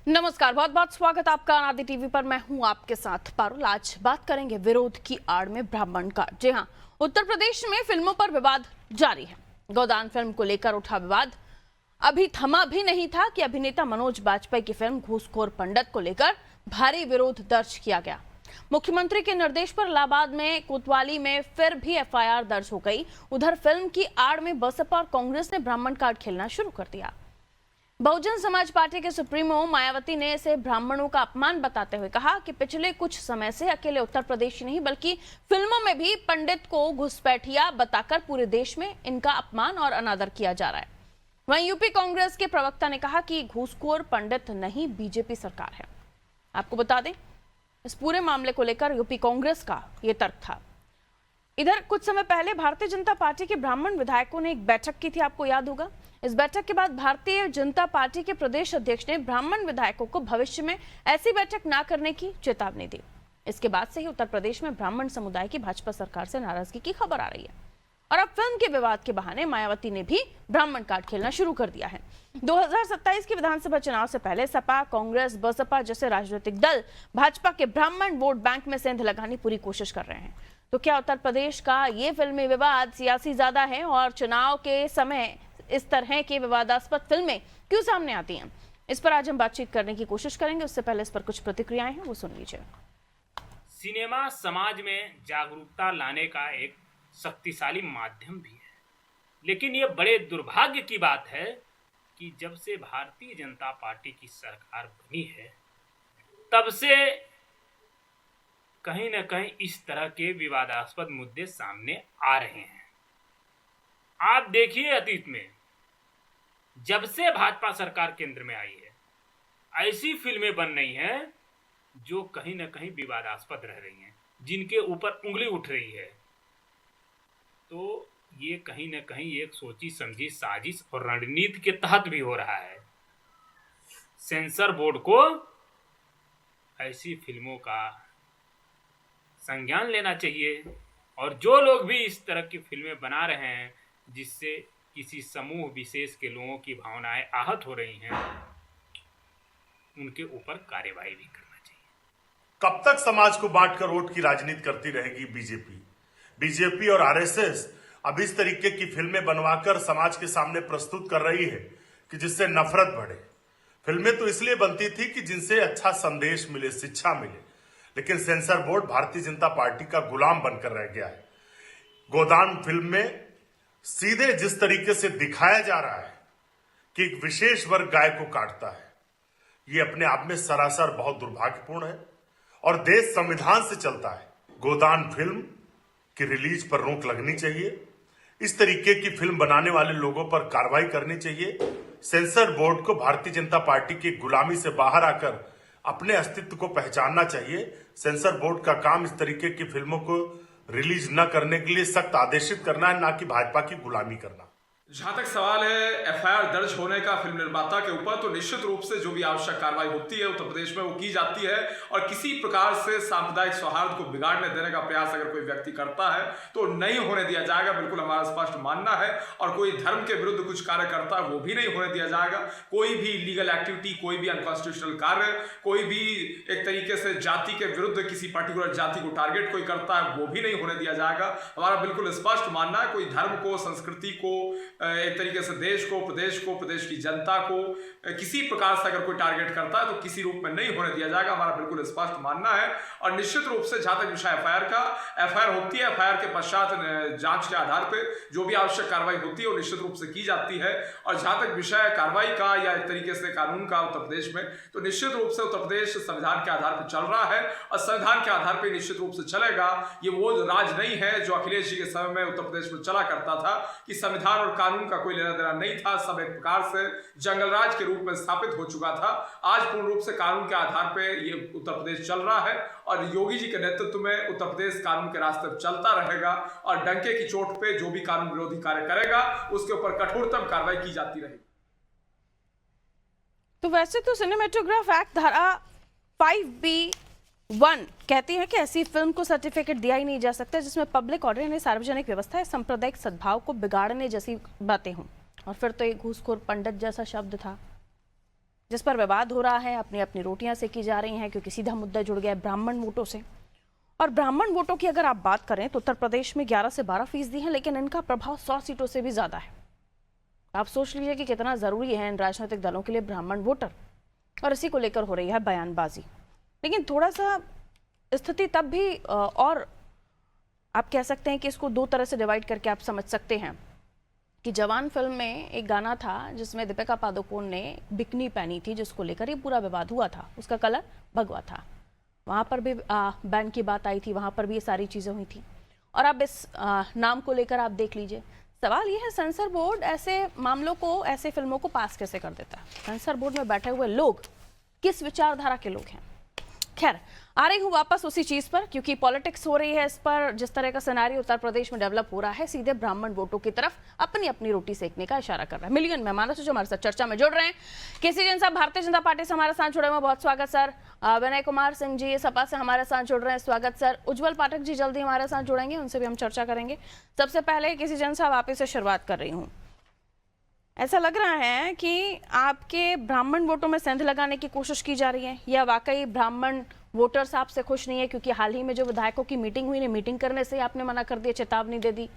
नमस्कार, बहुत बहुत स्वागत आपका आदि टीवी पर। मैं हूं आपके साथ पारुल। आज बात करेंगे विरोध की आड़ में ब्राह्मण का। जी हां, उत्तर प्रदेश में फिल्मों पर विवाद जारी है। गोदान फिल्म को लेकर उठा विवाद अभी थमा भी नहीं था कि अभिनेता मनोज बाजपेयी की फिल्म घूसखोर पंडित को लेकर भारी विरोध दर्ज किया गया। मुख्यमंत्री के निर्देश पर इलाहाबाद में कोतवाली में फिर भी एफआईआर दर्ज हो गई। उधर फिल्म की आड़ में बसपा और कांग्रेस ने ब्राह्मण कार्ड खेलना शुरू कर दिया। बहुजन समाज पार्टी के सुप्रीमो मायावती ने इसे ब्राह्मणों का अपमान बताते हुए कहा कि पिछले कुछ समय से अकेले उत्तर प्रदेश ही नहीं बल्कि फिल्मों में भी पंडित को घुसपैठिया बताकर पूरे देश में इनका अपमान और अनादर किया जा रहा है। वहीं यूपी कांग्रेस के प्रवक्ता ने कहा कि घूसखोर पंडित नहीं बीजेपी सरकार है। आपको बता दें, इस पूरे मामले को लेकर यूपी कांग्रेस का यह तर्क था। इधर कुछ समय पहले भारतीय जनता पार्टी के ब्राह्मण विधायकों ने एक बैठक की थी, आपको याद होगा। इस बैठक के बाद भारतीय जनता पार्टी के प्रदेश अध्यक्ष ने ब्राह्मण विधायकों को भविष्य में ऐसी बैठक ना करने की चेतावनी दी। इसके बाद से ही उत्तर प्रदेश में ब्राह्मण समुदाय की भाजपा सरकार से नाराजगी की खबर आ रही है और अब फिल्म के विवाद के बहाने मायावती ने भी ब्राह्मण कार्ड खेलना शुरू कर दिया है। 2027 के विधानसभा चुनाव से पहले सपा, कांग्रेस, बसपा जैसे राजनीतिक दल भाजपा के ब्राह्मण वोट बैंक में सेंध लगाने पूरी कोशिश कर रहे हैं। तो क्या उत्तर प्रदेश का ये फिल्मी विवाद सियासी ज्यादा है और चुनाव के समय इस तरह के विवादास्पद फिल्में क्यों सामने आती हैं? इस पर आज हम बातचीत करने की कोशिश करेंगे। उससे पहले इस पर कुछ प्रतिक्रियाएं हैं, वो सुन लीजिए। सिनेमा समाज में जागरूकता लाने का एक शक्तिशाली माध्यम भी है, लेकिन ये बड़े दुर्भाग्य की बात है कि जब से भारतीय जनता पार्टी की सरकार बनी है तब से कहीं न कहीं इस तरह के विवादास्पद मुद्दे सामने आ रहे हैं। आप देखिए, अतीत में जब से भाजपा सरकार केंद्र में आई है ऐसी फिल्में बन रही हैं जो कहीं न कहीं विवादास्पद रह रही हैं, जिनके ऊपर उंगली उठ रही है। तो ये कहीं न कहीं एक सोची समझी साजिश और रणनीति के तहत भी हो रहा है। सेंसर बोर्ड को ऐसी फिल्मों का संज्ञान लेना चाहिए और जो लोग भी इस तरह की फिल्में बना रहे हैं जिससे किसी समूह विशेष के लोगों की भावनाएं आहत हो रही हैं, उनके ऊपर कार्यवाही भी करना चाहिए। कब तक समाज को बांटकर वोट की राजनीति करती रहेगी बीजेपी और आरएसएस अब इस तरीके की फिल्में बनवाकर समाज के सामने प्रस्तुत कर रही है कि जिससे नफरत बढ़े। फिल्में तो इसलिए बनती थी कि जिनसे अच्छा संदेश मिले, शिक्षा मिले, लेकिन sensor board Bharatiya Janata party का गुलाम बनकर रह गया है। गोदान फिल्म में सीधे जिस तरीके से दिखाया जा रहा है कि एक विशेष वर्ग गाय को काटता है, ये अपने आप में सरासर बहुत दुर्भाग्यपूर्ण है और देश संविधान से चलता है। गोदान फिल्म की रिलीज पर रोक लगनी चाहिए। इस तरीके की फिल्म बनाने वाले लोगों पर कार्रवाई करनी चाहिए। सेंसर बोर्ड को भारतीय जनता पार्टी की गुलामी से बाहर आकर अपने अस्तित्व को पहचानना चाहिए। सेंसर बोर्ड का काम इस तरीके की फिल्मों को रिलीज न करने के लिए सख्त आदेशित करना है, ना कि भाजपा की गुलामी करना। जहां तक सवाल है एफआईआर दर्ज होने का फिल्म निर्माता के ऊपर, तो निश्चित रूप से जो भी आवश्यक कार्रवाई होती है उत्तर प्रदेश में वो की जाती है और किसी प्रकार से सांप्रदायिक सौहार्द को बिगाड़ने देने का प्रयास अगर कोई व्यक्ति करता है तो नहीं होने दिया जाएगा। बिल्कुल हमारा स्पष्ट मानना है। और कोई धर्म के विरुद्ध कुछ कार्य करता है वो भी नहीं होने दिया जाएगा। कोई भी लीगल एक्टिविटी, कोई भी अनकॉन्स्टिट्यूशनल कार्य, कोई भी एक तरीके से जाति के विरुद्ध किसी पर्टिकुलर जाति को टारगेट कोई करता है वो भी नहीं होने दिया जाएगा। हमारा बिल्कुल स्पष्ट मानना है, कोई धर्म को, संस्कृति को, एक तरीके से देश को, प्रदेश की जनता को किसी प्रकार से अगर कोई टारगेट करता है तो किसी रूप में नहीं होने दिया जाएगा। हमारा बिल्कुल स्पष्ट मानना है। और निश्चित रूप से जहां तक विषय एफआईआर होती है, एफआईआर के पश्चात जांच के आधार पर जो भी आवश्यक कार्रवाई होती है वो निश्चित रूप से की जाती है। और जहां तक विषय कार्रवाई का या एक तरीके से कानून का उत्तर प्रदेश में, तो निश्चित रूप से उत्तर प्रदेश संविधान के आधार पर चल रहा है और संविधान के आधार पर निश्चित रूप से चलेगा। ये वो राज नहीं है जो अखिलेश जी के समय में उत्तर प्रदेश में चला करता था कि संविधान और कानून का कोई लेना देना नहीं था। सब एक प्रकार से जंगल राज के रूप में स्थापित हो चुका था। आज पूर्ण रूप से कानून के आधार पे ये उत्तर प्रदेश चल रहा है और योगी जी के नेतृत्व में उत्तर प्रदेश कानून के रास्ते पर चलता रहेगा और डंके की चोट पे जो भी कानून विरोधी कार्य करेगा उसके ऊपर कठोरतम कार्रवाई की जाती रहेगी। तो वैसे तो सिनेमेटोग्राफ एक्ट धारा 5B1 कहती है कि ऐसी फिल्म को सर्टिफिकेट दिया ही नहीं जा सकता जिसमें पब्लिक ऑर्डर यानी सार्वजनिक व्यवस्था या सांप्रदायिक सद्भाव को बिगाड़ने जैसी बातें हों। और फिर तो ये घूसखोर पंडित जैसा शब्द था। जिस पर विवाद हो रहा है, अपनी अपनी रोटियां सेकी जा रही हैं, क्योंकि सीधा मुद्दा जुड़ गया है ब्राह्मण वोटों से। और ब्राह्मण वोटों की अगर आप बात करें तो उत्तर प्रदेश में 11 से 12% है, लेकिन इनका प्रभाव 100 सीटों से भी ज्यादा है। आप सोच लीजिए कि कितना जरूरी है इन राजनीतिक दलों के लिए ब्राह्मण वोटर, और इसी को लेकर हो रही है बयानबाजी। लेकिन थोड़ा सा स्थिति तब भी और आप कह सकते हैं कि इसको दो तरह से डिवाइड करके आप समझ सकते हैं कि जवान फिल्म में एक गाना था जिसमें दीपिका पादुकोण ने बिकनी पहनी थी, जिसको लेकर ये पूरा विवाद हुआ था। उसका कलर भगवा था, वहाँ पर भी बैन की बात आई थी, वहाँ पर भी ये सारी चीज़ें हुई थी। और अब इस नाम को लेकर आप देख लीजिए, सवाल ये है सेंसर बोर्ड ऐसे मामलों को, ऐसे फिल्मों को पास कैसे कर देता है? सेंसर बोर्ड में बैठे हुए लोग किस विचारधारा के लोग हैं? खैर, आ रही हूँ वापस उसी चीज पर, क्योंकि पॉलिटिक्स हो रही है इस पर। जिस तरह का सिनेरियो उत्तर प्रदेश में डेवलप हो रहा है, सीधे ब्राह्मण वोटों की तरफ अपनी अपनी रोटी सेकने का इशारा कर रहा है। मिलियन मेहमान जो हमारे साथ चर्चा में जुड़ रहे हैं। केसी जैन साहब भारतीय जनता पार्टी से हमारे साथ जुड़े हुए, बहुत स्वागत सर। विनय कुमार सिंह जी सपा से हमारे साथ जुड़ रहे हैं, स्वागत सर। उज्जवल पाठक जी जल्दी हमारे साथ जुड़ेंगे, उनसे भी हम चर्चा करेंगे। सबसे पहले केसी जैन साहब, आप ही से शुरुआत कर रही हूँ। ऐसा लग रहा है कि आपके ब्राह्मण वोटों में सेंध लगाने की कोशिश की जा रही है, या वाकई ब्राह्मण वोटर्स आपसे खुश नहीं है? क्योंकि हाल ही में जो विधायकों की मीटिंग हुई, मीटिंग करने से आपने मना कर दिया, चेतावनी दे दी।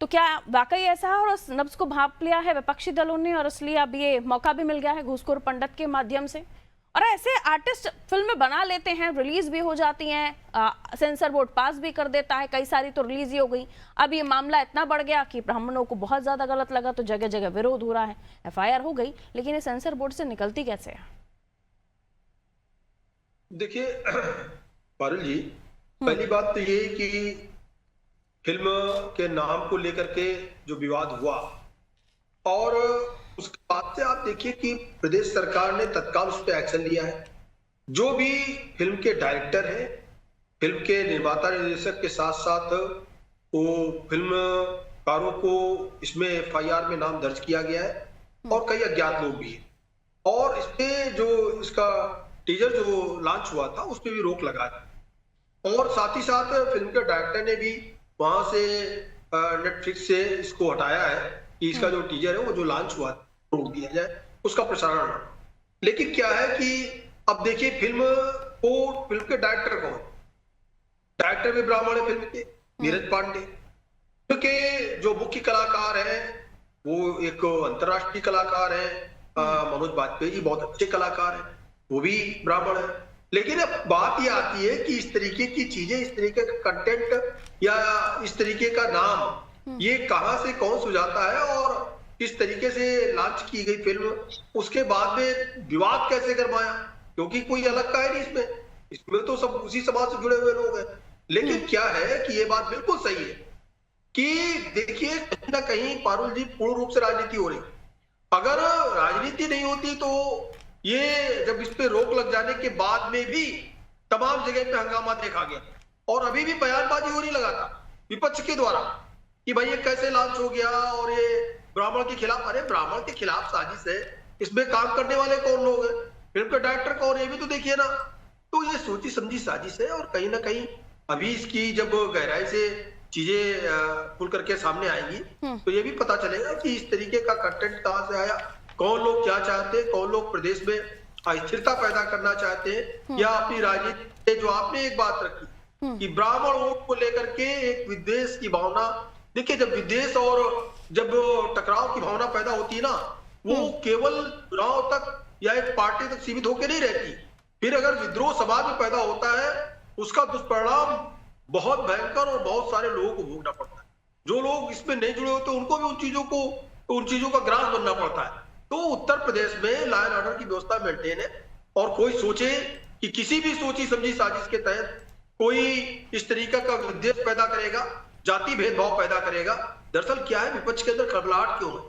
तो क्या वाकई ऐसा है और उस नब्ज को भांप लिया है विपक्षी दलों ने, और इसलिए अब ये मौका भी मिल गया है घूसखोर पंडित के माध्यम से? और ऐसे आर्टिस्ट फिल्में बना लेते हैं, रिलीज भी हो जाती हैं, सेंसर बोर्ड पास भी कर देता है, कई सारी तो रिलीज ही हो गई। अब ये मामला इतना बढ़ गया कि ब्राह्मणों को बहुत ज्यादा गलत लगा, तो जगह जगह विरोध हो रहा है, FIR हो गई, लेकिन ये सेंसर बोर्ड से निकलती कैसे है? देखिए पारुल जी, पहली बात तो ये कि फिल्म के नाम को लेकर के जो विवाद हुआ, और उसके बाद से आप देखिए कि प्रदेश सरकार ने तत्काल उस पर एक्शन लिया है। जो भी फिल्म के डायरेक्टर हैं, फिल्म के निर्माता निर्देशक के साथ साथ वो फिल्मकारों को इसमें FIR में नाम दर्ज किया गया है, और कई अज्ञात लोग भी हैं। और इसमें जो इसका टीजर जो लॉन्च हुआ था उस पर भी रोक लगा है, और साथ ही साथ फिल्म के डायरेक्टर ने भी वहां से नेटफ्लिक्स से इसको हटाया है कि इसका जो टीजर है वो जो लॉन्च हुआ रोक दिया जाए, उसका प्रसारण। लेकिन क्या है कि अब देखिए फिल्म के डायरेक्टर कौन? डायरेक्टर भी ब्राह्मण है फिल्म के, नीरज पांडे। फिल्म के जो मुख्य कलाकार हैं वो एक अंतरराष्ट्रीय कलाकार है, मनोज बाजपेयी जी बहुत अच्छे कलाकार हैं, वो भी ब्राह्मण है। लेकिन अब बात ये आती है कि इस तरीके की चीजें, इस तरीके का कंटेंट या इस तरीके का नाम ये कहां से कौन सुझाता है, और किस तरीके से लॉन्च की गई फिल्म, उसके बाद में विवाद कैसे गरमाया? क्योंकि कोई अलग का है नहीं इसमें तो सब उसी समाज से जुड़े हुए लोग हैं। लेकिन क्या है कि ये बात बिल्कुल सही है कि देखिए कहीं ना कहीं पारुल जी पूर्ण रूप से राजनीति हो रही। अगर राजनीति नहीं होती तो ये जब इस पे रोक लग जाने के बाद में भी तमाम जगह पे हंगामा देखा गया, और अभी भी बयानबाजी हो रही लगातार विपक्ष के द्वारा कि भाई ये कैसे लॉन्च हो गया और ये ब्राह्मण के खिलाफ। अरे ब्राह्मण के खिलाफ साजिश है, इसमें काम करने वाले कौन लोग हैं, फिल्म का डायरेक्टर कौन है, ये भी तो देखिए ना। तो ये सोची समझी साजिश है, और कहीं ना कहीं अभी इसकी जब गहराई से चीजें खुल करके सामने आएंगी तो ये भी पता चलेगा कि इस तरीके का कंटेंट कहां से आया, कौन लोग क्या चाहते हैं, कौन लोग प्रदेश में अस्थिरता पैदा करना चाहते हैं, या अपनी राजनीति। जो आपने एक बात रखी कि ब्राह्मण वोट को लेकर के एक विद्वेष की भावना, देखिए जब विद्वेष और जब टकराव की भावना पैदा होती है ना, वो केवल चुनाव तक या एक पार्टी तक सीमित होकर नहीं रहती। फिर अगर विद्रोह समाज में पैदा होता है, उसका दुष्परिणाम बहुत भयंकर और बहुत सारे लोगों को भोगना पड़ता है। जो लोग इसमें नहीं जुड़े होते उनको भी उन चीजों का ग्रास बनना पड़ता है। तो उत्तर प्रदेश में लॉ एंड ऑर्डर की व्यवस्था मेंटेन है, और कोई सोचे कि किसी भी सोची समझी साजिश के तहत कोई इस तरीके का विद्वेष पैदा करेगा, जाति भेदभाव पैदा करेगा। दरअसल क्या है, विपक्ष के अंदर खलबलाहट क्यों है?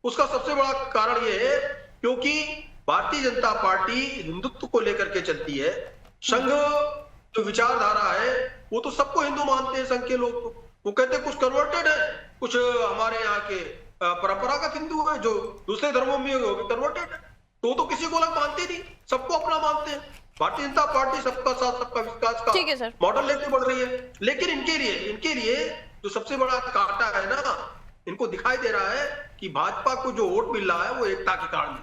उसका सबसे बड़ा कारण यह है क्योंकि भारतीय जनता पार्टी हिंदुत्व को लेकर के चलती है। संघ जो विचारधारा है वो तो सबको हिंदू मानते हैं, संघ के लोग वो कहते हैं कुछ कन्वर्टेड है, कुछ हमारे यहाँ के परंपरागत हिंदू है जो दूसरे धर्मों में कन्वर्टेड है, तो किसी को अलग मानते नहीं, सबको अपना मानते हैं। भारतीय जनता पार्टी सबका साथ सबका विकास का मॉडल लेके बढ़ रही है। लेकिन इनके लिए जो सबसे बड़ा कांटा है ना, इनको दिखाई दे रहा है कि भाजपा को जो वोट मिल रहा है वो एकता के कारण,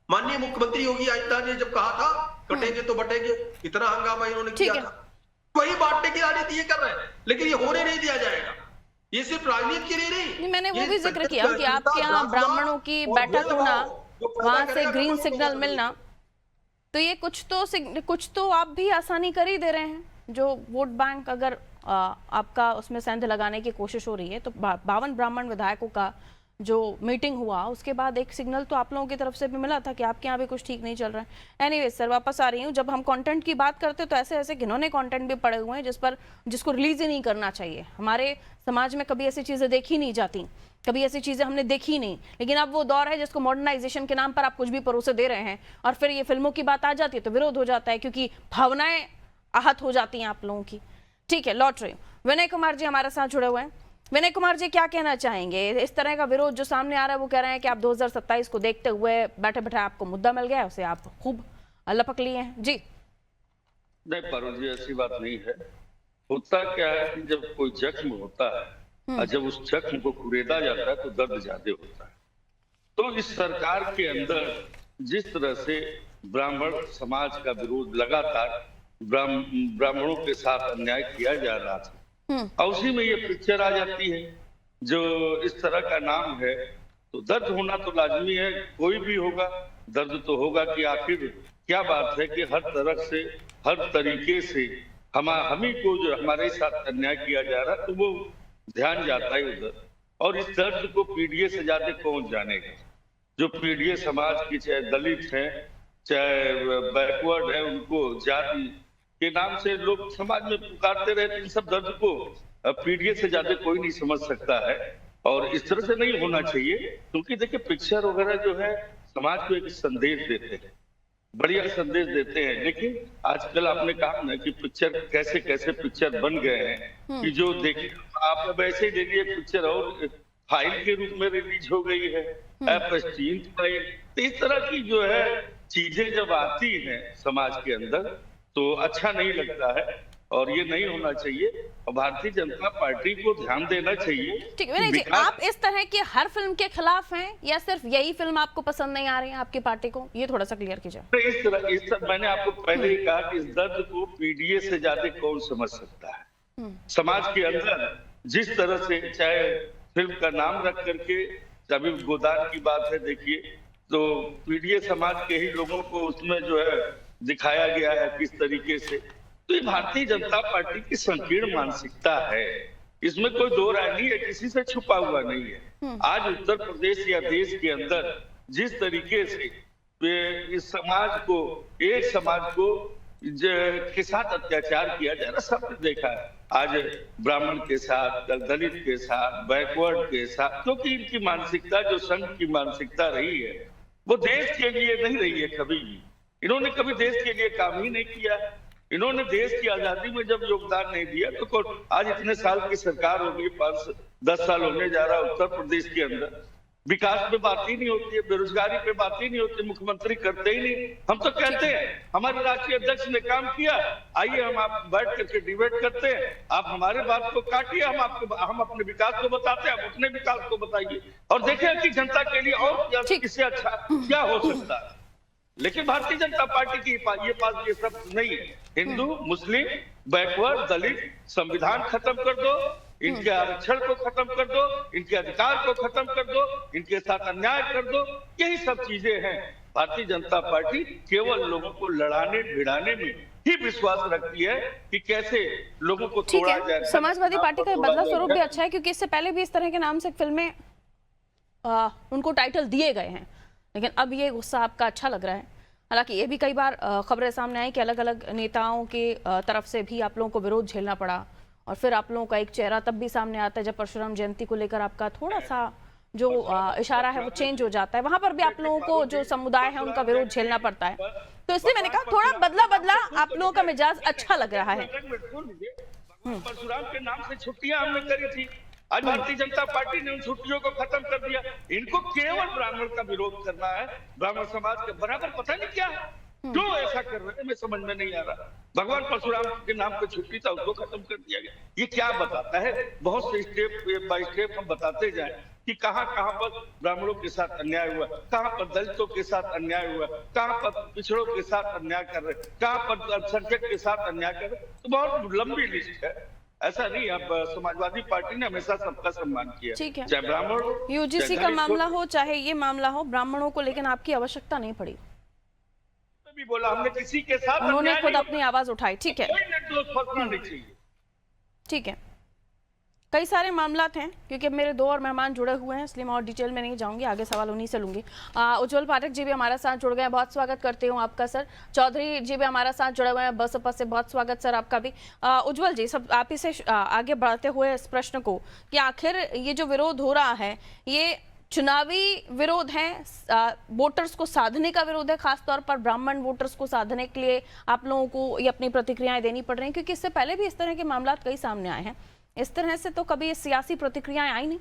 माननीय मुख्यमंत्री योगी आदित्यनाथ ने जब कहा था कटेंगे तो बटेंगे, इतना हंगामा इन्होंने किया ठीक है। था, वही बांटने की राजनीति ये कर रहे हैं, लेकिन ये होने नहीं दिया जाएगा। ये सिर्फ राजनीति के लिए नहीं, मैंने वो ये भी जिक्र किया कि सत्ता, आपके यहाँ भ्रष्टाचार ब्राह्मणों की और बैठक भेदभाव होना, जो पैदा वहां से करेगा ग्रीन तो सिग्नल मिलना, तो ये कुछ तो आप भी आसानी कर ही दे रहे हैं। जो वोट बैंक अगर आपका उसमें सेंध लगाने की कोशिश हो रही है, तो 52 ब्राह्मण विधायकों का जो मीटिंग हुआ उसके बाद एक सिग्नल तो आप लोगों की तरफ से भी मिला था कि आपके यहाँ भी कुछ ठीक नहीं चल रहा है। एनीवेज सर, वापस आ रही हूँ। जब हम कंटेंट की बात करते हैं तो ऐसे ऐसे घिनौने कंटेंट भी पड़े हुए हैं जिसको रिलीज ही नहीं करना चाहिए। हमारे समाज में कभी ऐसी चीजें देखी नहीं जाती, कभी ऐसी चीजें हमने देखी नहीं, लेकिन अब वो दौर है जिसको मॉडर्नाइजेशन के नाम पर आप कुछ भी परोसे दे रहे हैं, और फिर ये फिल्मों की बात आ जाती है तो विरोध हो जाता है, क्योंकि भावनाएं आहत हो जाती हैं आप लोगों की। ठीक है, लौट रही हूँ। विनय कुमार जी हमारे साथ जुड़े हुए हैं। विनय कुमार जी, क्या कहना चाहेंगे? इस तरह का विरोध जो सामने आ रहा है, वो कह रहे हैं कि आप 2027 को देखते हुए बैठे बैठे आपको मुद्दा मिल गया, उसे आप खूब लपक लिए हैं। जी नहीं पारुल जी, ऐसी बात नहीं है। होता क्या है कि जब कोई जख्म होता है और जब उस जख्म को कुरेदा जाता है तो दर्द ज्यादा होता है। तो इस सरकार के अंदर जिस तरह से ब्राह्मण समाज का विरोध लगातार ब्राह्मणों के साथ अन्याय किया जा रहा था, और उसी में ये पिक्चर आ जाती है जो इस तरह का नाम है, तो दर्द होना तो लाजमी है। कोई भी होगा, दर्द तो होगा कि आखिर क्या बात है कि हर तरह से हर तरीके से हम ही को जो हमारे साथ अन्याय किया जा रहा है, तो वो ध्यान जाता है उधर। और इस दर्द को पीडीए से ज्यादा कौन जानेगा? जो पीडीए समाज की, चाहे दलित है, चाहे बैकवर्ड है, उनको जाति के नाम से लोग समाज में पुकारते रहते, इन सब दर्द को पीडीए से ज्यादा कोई नहीं समझ सकता है। और इस तरह से नहीं होना चाहिए, क्योंकि देखिए पिक्चर वगैरह जो है समाज को एक संदेश देते हैं, बढ़िया संदेश देते हैं। लेकिन आजकल आपने कहा ना कि पिक्चर कैसे कैसे पिक्चर बन गए हैं कि जो देखिए आप अब ऐसे ही देखिए पिक्चर और फाइल के रूप में रिलीज हो गई है, एप्स्टीन फाइल। तो इस तरह की जो है चीजें जब आती हैं समाज के अंदर तो अच्छा नहीं लगता है, और ये नहीं होना चाहिए। और भारतीय जनता पार्टी को ध्यान देना चाहिए। ठीक है विनय जी, आप इस तरह की हर फिल्म के खिलाफ हैं या सिर्फ यही फिल्म आपको पसंद नहीं आ रही है आपकी पार्टी को? ये थोड़ा सा क्लियर कीजिए। इस तरह मैंने आपको पहले ही कहा कि इस दर्द को पीडीए से ज्यादा कौन समझ सकता है। समाज के अंदर जिस तरह से, चाहे फिल्म का नाम रख करके, अभी गोदान की बात है देखिए, तो पीडीए समाज के ही लोगों को उसमें जो है दिखाया गया है किस तरीके से। तो ये भारतीय जनता पार्टी की संकीर्ण मानसिकता है, इसमें कोई दो राय नहीं है, किसी से छुपा हुआ नहीं है। आज उत्तर प्रदेश या देश के अंदर जिस तरीके से इस समाज को, एक समाज को के साथ अत्याचार किया जा रहा, सब देखा है। आज ब्राह्मण के साथ, कल दलित के साथ, बैकवर्ड के साथ, क्योंकि इनकी मानसिकता जो संघ की मानसिकता रही है वो देश के लिए नहीं रही है कभी भी। इन्होंने कभी देश के लिए काम ही नहीं किया। इन्होंने देश की आजादी में जब योगदान नहीं दिया तो आज इतने साल की सरकार हो गई, 5-10 साल होने जा रहा है उत्तर प्रदेश के अंदर, विकास पे बात ही नहीं होती है, बेरोजगारी पे बात ही नहीं होती, मुख्यमंत्री करते ही नहीं। हम तो कहते हैं हमारे राष्ट्रीय अध्यक्ष ने काम किया, आइए हम आप बैठ करके डिबेट करते हैं, आप हमारे बात को काटिए, हम अपने विकास को बताते हैं, आप अपने विकास को बताइए, और देखें कि जनता के लिए और इससे अच्छा क्या हो सकता है। लेकिन भारतीय जनता पार्टी की ये सब नहीं है। हिंदू, मुस्लिम, बैकवर्ड, दलित, संविधान खत्म कर दो, इनके आरक्षण को खत्म कर दो, इनके अधिकार को खत्म कर दो, इनके साथ अन्याय कर दो, यही सब चीजें हैं। भारतीय जनता पार्टी केवल लोगों को लड़ाने भिड़ाने में ही विश्वास रखती है कि कैसे लोगों को तोड़ा जाए। समाजवादी पार्टी का बदला स्वरूप भी अच्छा है, क्योंकि इससे पहले भी इस तरह के नाम से फिल्में उनको टाइटल दिए गए हैं, लेकिन अब ये गुस्सा आपका अच्छा लग रहा है। हालांकि ये भी कई बार खबरें सामने आई कि अलग अलग नेताओं के तरफ से भी आप लोगों को विरोध झेलना पड़ा, और फिर आप लोगों का एक चेहरा तब भी सामने आता है जब परशुराम जयंती को लेकर आपका थोड़ा सा जो इशारा है वो चेंज हो जाता है, वहां पर भी आप लोगों को जो समुदाय है उनका विरोध झेलना पड़ता है। तो इसलिए मैंने कहा थोड़ा बदला आप लोगों का मिजाज अच्छा लग रहा है। परशुराम के नाम से छुट्टियां हमने करी थी, आज भारतीय जनता पार्टी ने उन छुट्टियों को खत्म कर दिया। इनको केवल ब्राह्मण का विरोध करना है, ब्राह्मण समाज के बराबर, पता नहीं क्या है, क्यों ऐसा कर रहे हैं, मैं समझ में नहीं आ रहा। भगवान परशुराम के नाम पे छुट्टी था, उसको खत्म कर दिया गया। ये क्या बताता है? बहुत से स्टेप बाय स्टेप हम बताते जाए कि कहां कहां पर ब्राह्मणों के साथ अन्याय हुआ, कहां पर दलितों के साथ अन्याय हुआ, कहां पर पिछड़ों के साथ अन्याय कर रहे, कहां पर अल्पसंख्यक के साथ अन्याय कर रहे। तो बहुत लंबी लिस्ट है, ऐसा नहीं। अब समाजवादी पार्टी ने हमेशा सबका सम्मान किया, ठीक है, चाहे ब्राह्मण हो, यूजीसी का मामला हो चाहे ये मामला हो, ब्राह्मणों को लेकिन आपकी आवश्यकता नहीं पड़ी। भी बोला हमने किसी के साथ उन्होंने अन्याय खुद नहीं अपनी आवाज उठाई, ठीक है, कोई निर्दोष फंसना नहीं चाहिए। ठीक है। कई सारे मामलात हैं, क्योंकि मेरे दो और मेहमान जुड़े हुए हैं, इसलिए मैं और डिटेल में नहीं जाऊंगी, आगे सवाल उन्हीं से लूंगी। उज्जवल पाठक जी भी हमारे साथ जुड़ गए हैं, बहुत स्वागत करती हूँ आपका सर। चौधरी जी भी हमारे साथ जुड़े हुए हैं बसपा से, बहुत स्वागत सर आपका भी। उज्जवल जी, सब आप ही से आगे बढ़ते हुए इस प्रश्न को कि आखिर ये जो विरोध हो रहा है, ये चुनावी विरोध है, वोटर्स को साधने का विरोध है, खासतौर पर ब्राह्मण वोटर्स को साधने के लिए आप लोगों को ये अपनी प्रतिक्रियाएं देनी पड़ रही हैं, क्योंकि इससे पहले भी इस तरह के मामला कई सामने आए हैं, इस तरह से तो कभी सियासी प्रतिक्रियाएं आई नहीं।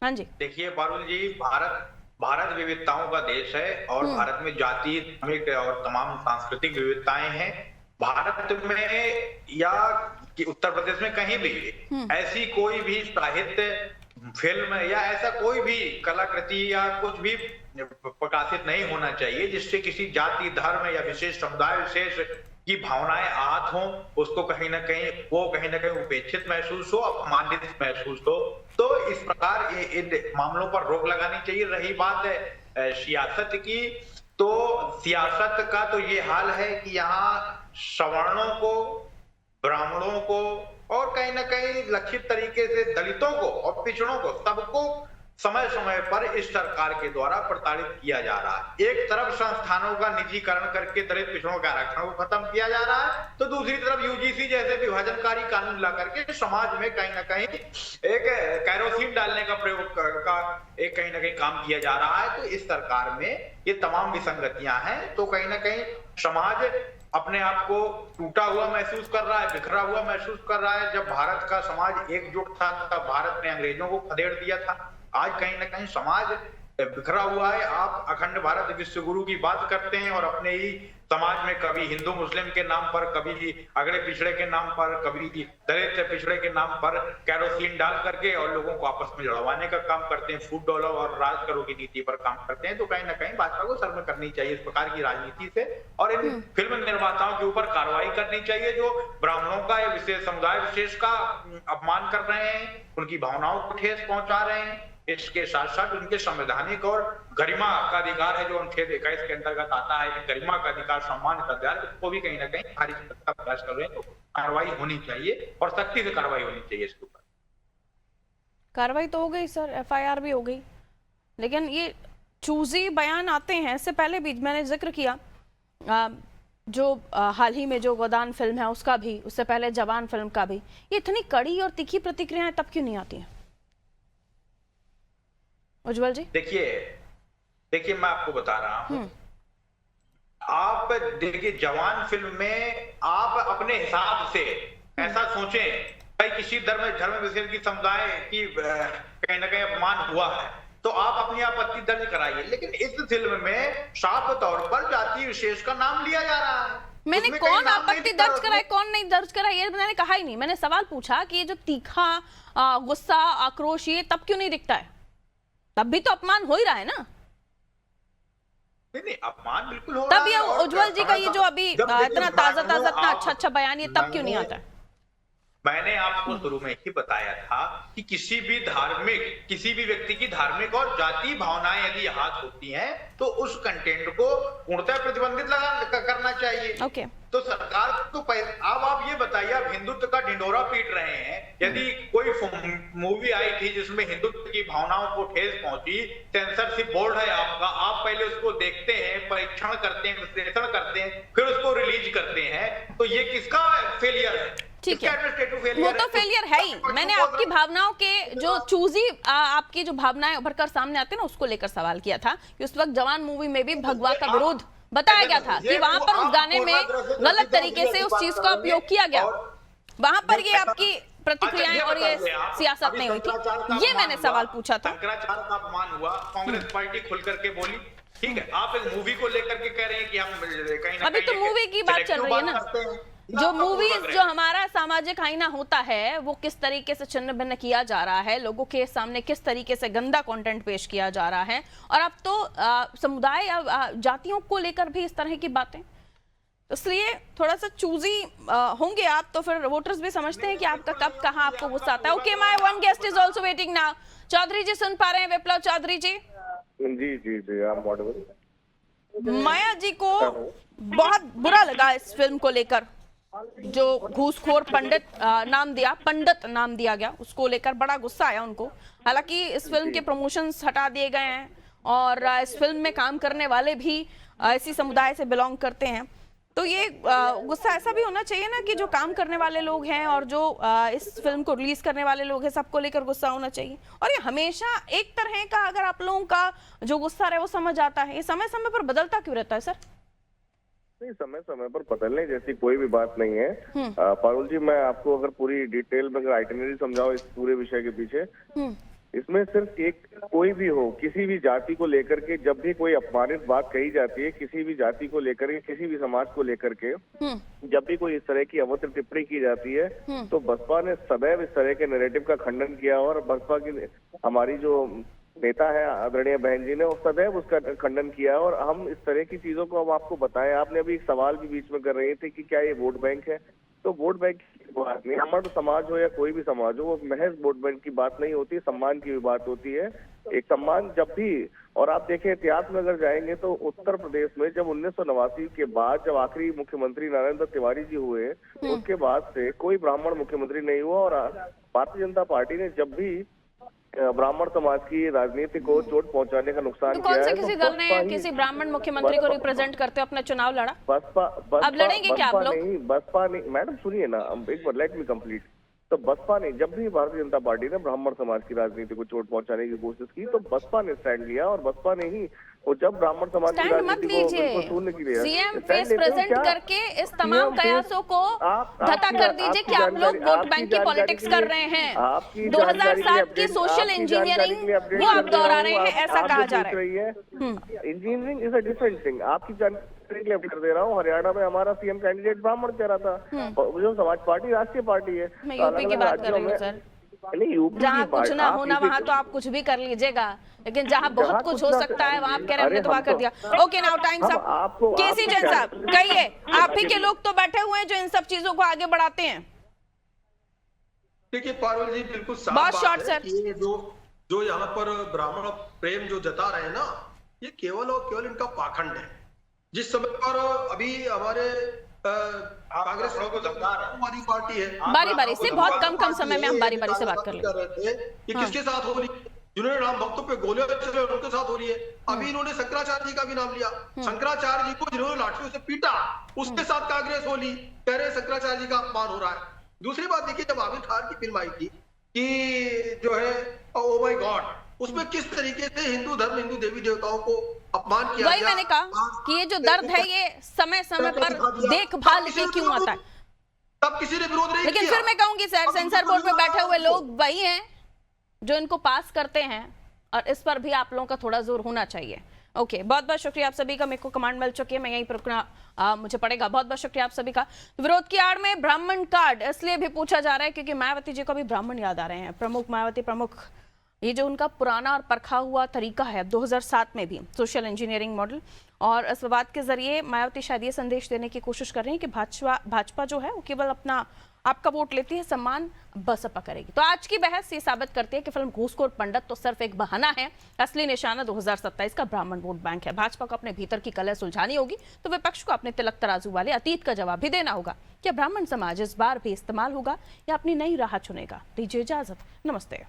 हाँ जी, देखिए पारुल जी, भारत विविधताओं का देश है और भारत में जाति, धार्मिक और तमाम सांस्कृतिक विविधताएं हैं। भारत में या कि उत्तर प्रदेश में कहीं भी ऐसी कोई भी साहित्य, फिल्म या ऐसा कोई भी कलाकृति या कुछ भी प्रकाशित नहीं होना चाहिए जिससे किसी जाति, धर्म या विशेष समुदाय विशेष की भावनाएं आहत हों, उसको कहीं ना कहीं उपेक्षित महसूस हो, अपमानित महसूस हो। तो इस प्रकार इन मामलों पर रोक लगानी चाहिए। रही बात सियासत की, तो सियासत का तो ये हाल है कि यहाँ सवर्णों को, ब्राह्मणों को और कहीं ना कहीं लक्षित तरीके से दलितों को और पिछड़ों को, सबको समय समय पर इस सरकार के द्वारा प्रताड़ित किया जा रहा है। एक तरफ संस्थानों का निजीकरण करके दलित पिछड़ों के आरक्षण को खत्म किया जा रहा है, तो दूसरी तरफ यूजीसी जैसे विभाजनकारी कानून ला करके समाज में कहीं ना कहीं एक कैरोसिन डालने का प्रयोग का एक कहीं ना कहीं काम किया जा रहा है। तो इस सरकार में ये तमाम विसंगतियां हैं। तो कहीं ना कहीं समाज अपने आप को टूटा हुआ महसूस कर रहा है, बिखरा हुआ महसूस कर रहा है। जब भारत का समाज एकजुट था तब भारत ने अंग्रेजों को खदेड़ दिया था। आज कहीं ना कहीं समाज बिखरा हुआ है। आप अखंड भारत विश्व गुरु की बात करते हैं और अपने ही समाज में कभी हिंदू मुस्लिम के नाम पर, कभी अगड़े पिछड़े के नाम पर, कभी दलित पिछड़े के नाम पर कैरोसिन डाल करके और लोगों को आपस में लड़वाने का काम करते हैं, फूट डॉलर और राज करो की नीति पर काम करते हैं। तो कहीं ना कहीं भाजपा को शर्म करनी चाहिए इस प्रकार की राजनीति से और इन फिल्म निर्माताओं के ऊपर कार्रवाई करनी चाहिए जो ब्राह्मणों का या विशेष समुदाय विशेष का अपमान कर रहे हैं, उनकी भावनाओं को ठेस पहुंचा रहे हैं। इसके साथ साथ उनके संवैधानिक और गरिमा का अधिकार है जो अनुच्छेद 21 के अंतर्गत आता है, गरिमा का अधिकार, सम्मान का अधिकार, उसको भी कहीं ना कहीं खारिज करने का प्रयास कर रहे हैं। तो कार्रवाई होनी चाहिए और सख्ती से कार्रवाई होनी चाहिए इसके ऊपर। कार्रवाई तो हो गई सर, एफआईआर भी हो गई, लेकिन ये चूजी बयान आते हैं। इससे पहले भी मैंने जिक्र किया जो हाल ही में जो गोदान फिल्म है उसका भी, उससे पहले जवान फिल्म का भी, ये इतनी कड़ी और तीखी प्रतिक्रियाएं तब क्यों नहीं आती हैं उज्जवल जी? देखिए मैं आपको बता रहा हूं, आप देखिए जवान फिल्म में आप अपने हिसाब से ऐसा सोचें भाई किसी धर्म विशेष की समुदाय की कहीं ना कहीं अपमान हुआ है तो आप अपनी आपत्ति दर्ज कराइए, लेकिन इस फिल्म में साफ तौर पर जाति विशेष का नाम लिया जा रहा है। मैंने कौन आपत्ति दर्ज कराई कौन नहीं दर्ज कराई ये मैंने कहा ही नहीं। मैंने सवाल पूछा कि ये जो तीखा गुस्सा, आक्रोश, ये तब क्यों नहीं दिखता है? तब भी तो अपमान हो ही रहा है ना। नहीं, अपमान बिल्कुल हो रहा है। तब ये उज्जवल जी का ये जो अभी इतना ताजा इतना अच्छा बयान, ये तब क्यों नहीं आता है? मैंने आपको शुरू में ही बताया था कि किसी भी व्यक्ति की धार्मिक और जाति भावनाएं यदि हाथ होती हैं तो उस कंटेंट को पूर्णतः प्रतिबंधित करना चाहिए। ओके। तो सरकार तो अब आप ये बताइए, आप हिंदुत्व का ढिंडोरा पीट रहे हैं। यदि कोई मूवी आई थी जिसमें हिंदुत्व की भावनाओं को ठेस पहुंची, सेंसरशिप बोर्ड है आपका, आप पहले उसको देखते हैं, परीक्षण करते हैं, विश्लेषण करते हैं, फिर उसको रिलीज करते हैं, तो ये किसका फेलियर है? ठीक है, वो तो फेलियर है ही। मैंने आपकी भावनाओं के जो चूजी आपकी जो भावनाएं उभर कर सामने आते हैं ना, उसको लेकर सवाल किया था कि उस वक्त जवान मूवी में भी भगवा का विरोध बताया गया था कि वहां पर उस गाने में गलत तरीके से उस चीज का उपयोग किया गया। वहां पर ये आपकी प्रतिक्रियाएं और ये सियासत नहीं हुई थी, ये मैंने सवाल पूछा था। शंकराचार्य का अपमान हुआ, कांग्रेस पार्टी खुल करके बोली, ठीक है। आप एक मूवी को लेकर के कह रहे हैं कि हम कहीं ना अभी तो मूवी की बात चल रही है ना, जो मूवीज जो हमारा सामाजिक आईना होता है वो किस तरीके से छिन्न भिन्न किया जा रहा है, लोगों के सामने किस तरीके से गंदा कंटेंट पेश किया जा रहा है, और अब तो समुदाय या जातियों को लेकर भी इस तरह की बातें, इसलिए थोड़ा सा चूजी होंगे आप, तो फिर वोटर्स भी समझते हैं कि आपका कब कहां आपको गुस्सा आता है। Okay, my one guest is also waiting now. Chaudhary ji सुन पा रहे हैं? विप्लव चौधरी जी। जी जी जी, आप ऑडिबल। माया जी को बहुत बुरा लगा इस फिल्म को लेकर, जो घूसखोर पंडित नाम दिया गया, उसको लेकर बड़ा गुस्सा आया उनको। हालांकि इस फिल्म के प्रमोशंस हटा दिए गए हैं और इस फिल्म में काम करने वाले भी इसी समुदाय से बिलोंग करते हैं, तो ये गुस्सा ऐसा भी होना चाहिए ना कि जो काम करने वाले लोग हैं और जो इस फिल्म को रिलीज करने वाले लोग हैं, सबको लेकर गुस्सा होना चाहिए। और ये हमेशा एक तरह का, अगर आप लोगों का जो गुस्सा है वो समझ आता है, ये समय समय पर बदलता क्यों रहता है सर? नहीं, समय समय पर बदलने जैसी कोई भी बात नहीं है। पारुल जी, मैं आपको अगर पूरी डिटेल में अगर आइटिनरी समझाओ इस पूरे विषय के पीछे, इसमें सिर्फ एक, कोई भी हो, किसी भी जाति को लेकर के जब भी कोई अपमानित बात कही जाती है, किसी भी जाति को लेकर के, किसी भी समाज को लेकर के जब भी कोई इस तरह की अभद्र टिप्पणी की जाती है, तो बसपा ने सदैव इस तरह के नैरेटिव का खंडन किया। और बसपा की हमारी जो नेता है आदरणीय बहन जी ने सदैव उसका खंडन किया। और हम इस तरह की चीजों को हम आपको बताएं। आपने अभी एक सवाल भी बीच में कर रहे थे कि क्या ये वोट बैंक है, तो वोट बैंक की बात नहीं, हमारा समाज हो या कोई भी समाज हो, वो महज वोट बैंक की बात नहीं होती, सम्मान की भी बात होती है। एक सम्मान जब भी, और आप देखें इतिहास में अगर जाएंगे तो उत्तर प्रदेश में जब 1989 के बाद जब आखिरी मुख्यमंत्री नारायण दत्त तिवारी जी हुए, उसके बाद से कोई ब्राह्मण मुख्यमंत्री नहीं हुआ। और भारतीय जनता पार्टी ने जब भी ब्राह्मण समाज की राजनीति को चोट पहुंचाने का नुकसान तो कौन किया से है, किसी दल ने किसी ब्राह्मण मुख्यमंत्री को रिप्रेजेंट करते अपना चुनाव लड़ा? बसपा अब लड़ेंगे क्या आप लोग? नहीं, बसपा नहीं मैडम, सुनिए ना, एक बार लेट मी कंप्लीट। तो बसपा ने, जब भी भारतीय जनता पार्टी ने ब्राह्मण समाज की राजनीति को चोट पहुंचाने की कोशिश की, तो बसपा ने स्टैंड लिया। और बसपा ने ही, और जब ब्राह्मण समाज की राजनीति को शून्य की लिया, सीएम फेस प्रेजेंट करके इस तमाम कयासों को धता कर दीजिए कि आप लोग वोट बैंक की पॉलिटिक्स कर रहे हैं। 2007 की सोशल इंजीनियरिंग वो आप दोहरा रहे हैं, ऐसा कहा जा रहा है। Engineering is a different thing. आपकी जानकारी के लिए कर दे रहा हूँ, हरियाणा में हमारा सीएम कैंडिडेट ब्राह्मण कह रहा था, और जो समाज पार्टी राष्ट्रीय पार्टी है। मैं यूपी की बात कर रही हूँ सर, जहाँ कुछ ना होना वहाँ तो आप कुछ भी कर लीजिएगा, लेकिन जहाँ बहुत कुछ हो सकता है वहाँ आप कह रहे हैं हमने तो वहाँ कर दिया। ओके, नाउ टाइम साहब, केसी जैन साहब कहिए, आप ही के लोग तो बैठे हुए हैं जो इन सब चीजों को आगे बढ़ाते हैं। देखिए पारुल जी, बिल्कुल साफ बहुत बात शॉर्ट है सर। कि जो यहाँ पर ब्राह्मण प्रेम जो जता रहे हैं ना, ये केवल और केवल इनका पाखंड है। जिस समय पर अभी हमारे कांग्रेस हमारी पार्टी है, बारी बारी से, बहुत कम समय में हम बारी बारी से बात कर रहे थे कि किसके साथ हो रही, जिन्होंने राम भक्तों पे गोलियां चले उनके साथ हो रही है। अभी इन्होंने शंकराचार्य जी का भी नाम लिया, शंकराचार्य जी को जिन्होंने लाठियों से पीटा उसके साथ कांग्रेस होली, कह रहे शंकराचार्य जी का अपमान हो रहा है। दूसरी बात देखिए, जब आमिर खान की फिल्म आई थी कि जो है ओ माय गॉड, उसमें किस तरीके से हिंदू धर्म, हिंदू देवी देवताओं को अपमान किया वही मैंने कहा कि ये जो दर्द है ये समय समय पर देखभाल के क्यों आता है, तब किसी ने विरोध नहीं लेकिन किया। फिर मैं कहूंगी सर, सेंसर बोर्ड पे बैठे हुए लोग वही हैं जो इनको पास करते हैं, और इस पर भी आप लोगों का थोड़ा जोर होना चाहिए। ओके, बहुत बहुत शुक्रिया आप सभी का, मेरे को कमांड मिल चुकी है, मैं यहीं पर रुकना मुझे पड़ेगा। बहुत बहुत शुक्रिया आप सभी का। विरोध की आड़ में ब्राह्मण कार्ड इसलिए भी पूछा जा रहा है क्योंकि मायावती जी को भी ब्राह्मण याद आ रहे हैं। प्रमुख मायावती प्रमुख, ये जो उनका पुराना और परखा हुआ तरीका है 2007 में भी सोशल इंजीनियरिंग मॉडल, और इस विवाद के जरिए मायावती शायद ये संदेश देने की कोशिश कर रही है कि भाजपा जो है वो केवल अपना आपका वोट लेती है, सम्मान बसपा करेगी। तो आज की बहस ये साबित करती है कि फिल्म घूसखोर पंडित तो सिर्फ एक बहाना है, असली निशाना 2027 का ब्राह्मण वोट बैंक है। भाजपा को अपने भीतर की कलह सुलझानी होगी तो विपक्ष को अपने तिलक तराजू वाले अतीत का जवाब भी देना होगा। क्या ब्राह्मण समाज इस बार भी इस्तेमाल होगा या अपनी नई राह चुनेगा? दीजिए इजाजत, नमस्ते।